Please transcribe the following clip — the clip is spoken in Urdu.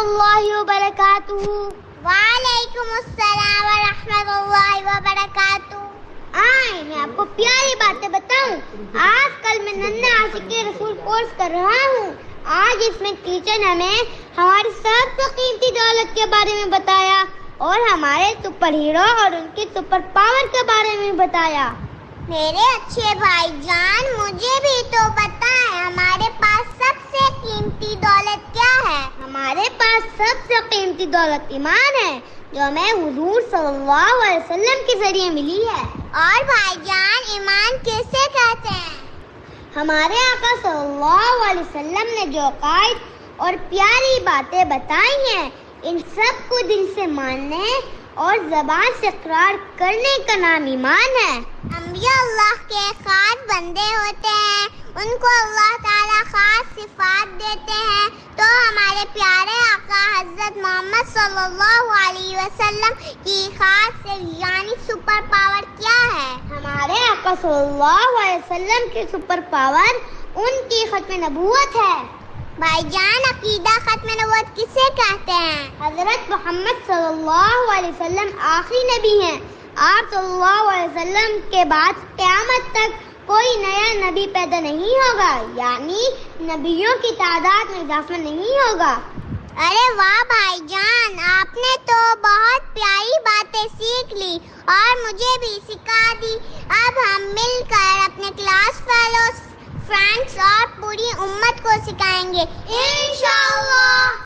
اللہ وبرکاتہ۔ وعلیکم السلام ورحمۃ اللہ وبرکاتہ۔ آئیں میں آپ کو پیاری باتیں بتاؤں۔ آج کل میں ننھے عاشق رسول کورس کر رہا ہوں۔ آج اس میں ٹیچر نے ہمیں ہماری سب سے قیمتی دولت کے بارے میں بتایا اور ہمارے سپر ہیرو اور ان کی سپر پاور کے بارے میں بتایا۔ میرے اچھے بھائی جان، مجھے بھی تو بتائیں، ہمارے پاس سب سے قیمتی دولت کیا ہے؟ ہمارے پاس سب سے قیمتی دولت ایمان ہے، جو ہمیں حضور صلی اللہ علیہ وسلم کے ذریعے ملی ہے۔ اور بھائی جان، ایمان کسے کہتے ہیں؟ ہمارے آقا صلی اللہ علیہ وسلم نے جو عقائد اور پیاری باتیں بتائی ہیں، ان سب کو دل سے ماننے اور زبان سے اقرار کرنے کا نام ایمان ہے۔ انبیاء اللہ کے خاص بندے ہوتے ہیں، ان کو اللہ تعالیٰ خاص صفات دیتے ہیں، تو ہمارے پیارے آقا حضرت محمد صلی اللہ علیہ وسلم کی خاص یعنی سپر پاور کیا ہے؟ ہمارے آقا صلی اللہ علیہ وسلم کی سپر پاور ان کی ختم نبوت ہے۔ بھائی جان، عقیدہ ختم نبوت کسے کہتے ہیں؟ حضرت محمد صلی اللہ علیہ وسلم آخری نبی ہیں۔ آپ صلی اللہ علیہ وسلم کے بعد قیامت تک کوئی نیا نبی پیدا نہیں ہوگا، یعنی نبیوں کی تعداد میں اضافہ نہیں ہوگا۔ ارے واہ بھائی جان، آپ نے تو بہت پیاری باتیں سیکھ لی اور مجھے بھی سکھا دی۔ اب ہم مل کر اپنے کلاس فیلوز، فرینڈس اور پوری امت کو سکھائیں گے انشاءاللہ۔